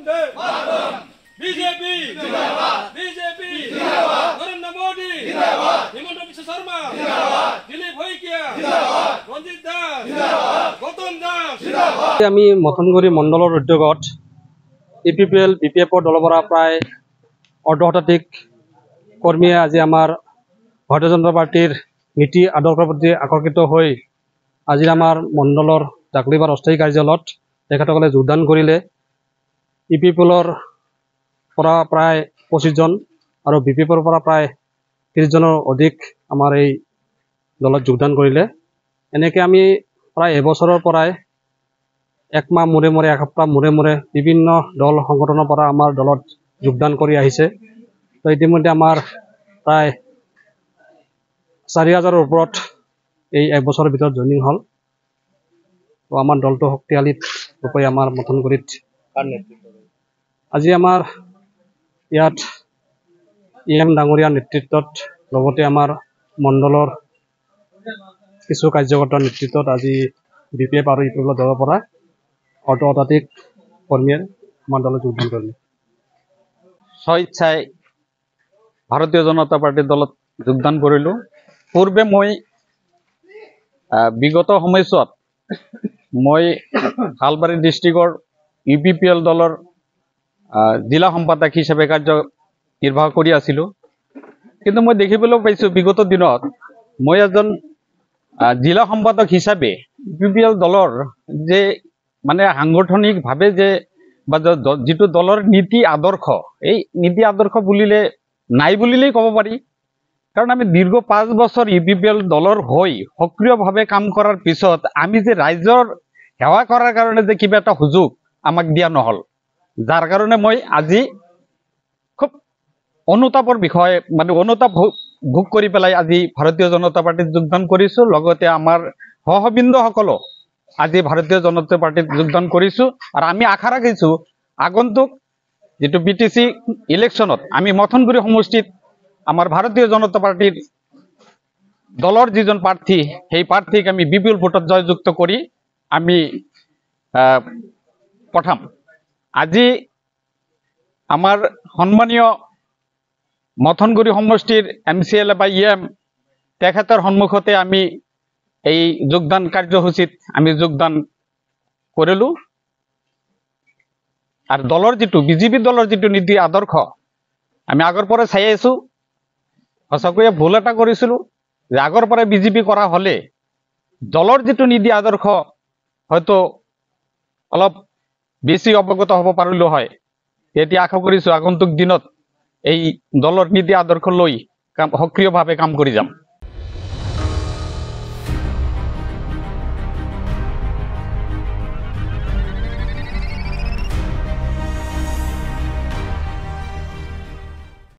वंदे BJP BJP Narendra Modi Himanta Biswa Sharma Dilip भैकिया Ranjit दास गौतम दास আমি মথনগুৰি মণ্ডলৰ উদ্যোগত ইপিপিএল বিপিএফৰ দলৰ পৰা প্ৰায় অৰ্ধশতাধিক কৰ্মীয়ে আজি আমাৰ ভাৰতীয় জনতা পাৰ্টিৰ নীতি আদৰ্শৰ প্ৰতি আকৰ্ষিত হৈ আজি আমাৰ মণ্ডলৰ জাকলিবাৰ অস্থায়ী কাৰ্যালয়ত তেখেতসকলে যোগদান কৰিলে। ইপিপিএলৰ পৰা প্ৰায় 25 জন আৰু বিপিএফৰ পৰা প্ৰায় 30 জনৰ অধিক আমাৰ এই দলত যোগদান কৰিলে। এনেকৈ আমি প্ৰায় এবছৰৰ পৰাই এক মাহ মূৰে মূৰে এসপ্তাহ মূৰে মূৰে বিভিন্ন দল সংগঠনৰ পৰা আমাৰ দলত যোগদান কৰি আহিছে। তো ইতিমধ্যে আমাৰ প্ৰায় 4000ৰ ওপৰত এই এক বছৰৰ ভিতৰত জইনিং হ'ল। তো আমাৰ দলটো শক্তিশালী ৰূপে আমাৰ মথনগুৰিত আজি আমাৰ ইয়াত EM ডাঙৰীয়াৰ নেতৃত্বত লগতে আমাৰ মণ্ডলৰ কিছু কাৰ্যকৰ্তাৰ নেতৃত্বত আজি বিপিএফ আৰু ইপিপিএলৰ দলৰ পৰা অৰ্ধশতাধিক কৰ্মীয়ে আমাৰ দলত যোগদান কৰিলে। স্বেচ্ছাই ভাৰতীয় জনতা পাৰ্টিৰ দলত যোগদান কৰিলোঁ। পূৰ্বে মই বিগত সময়ছোৱাত মই হালবাৰী ডিষ্ট্ৰিক্টৰ ইপিপিএল দলৰ জিলা সম্পাদক হিচাপে কাৰ্য নিৰ্বাহ কৰি আছিলোঁ। কিন্তু মই দেখিবলৈ পাইছোঁ বিগত দিনত মই এজন জিলা সম্পাদক হিচাপে ইপিপিএল দলৰ যে মানে সাংগঠনিকভাৱে যে বা যিটো দলৰ নীতি আদৰ্শ, এই নীতি আদৰ্শ বুলিলে নাই বুলিলেই ক'ব পাৰি। কাৰণ আমি দীৰ্ঘ 5 বছৰ ইপিপিএল দলৰ হৈ সক্ৰিয়ভাৱে কাম কৰাৰ পিছত আমি যে ৰাইজৰ সেৱা কৰাৰ কাৰণে যে কিবা এটা সুযোগ আমাক দিয়া নহ'ল, যাৰ কাৰণে মই আজি খুব অনুতাপৰ বিষয়ে মানে অনুতাপ ভোগ কৰি পেলাই আজি ভাৰতীয় জনতা পাৰ্টিত যোগদান কৰিছোঁ। লগতে আমাৰ সহবৃন্দসকলো আজি ভাৰতীয় জনতা পাৰ্টিত যোগদান কৰিছোঁ। আৰু আমি আশা ৰাখিছোঁ আগন্তুক যিটো BTC ইলেকশ্যনত আমি মথনগুৰি সমষ্টিত আমাৰ ভাৰতীয় জনতা পাৰ্টিৰ দলৰ যিজন প্ৰাৰ্থী সেই প্ৰাৰ্থীক আমি বিপুল ভোটত জয়যুক্ত কৰি আমি পঠাম। আজি আমাৰ সন্মানীয় মথনগুৰি সমষ্টিৰ MCLA বা EM তেখেতৰ সন্মুখতে আমি এই যোগদান কাৰ্যসূচীত আমি যোগদান কৰিলোঁ। আৰু দলৰ যিটো বিজেপি দলৰ যিটো নীতি আদৰ্শ আমি আগৰ পৰা চাই আছোঁ। সঁচাকৈয়ে ভুল এটা কৰিছিলোঁ যে আগৰ পৰা বিজেপি কৰা হ'লে দলৰ যিটো নীতি আদৰ্শ হয়তো অলপ বেছি অৱগত হ'ব পাৰিলোঁ হয়। এতিয়া আশা কৰিছোঁ আগন্তুক দিনত এই দলৰ নীতি আদৰ্শ লৈ সক্ৰিয়ভাৱে কাম কৰি যাম।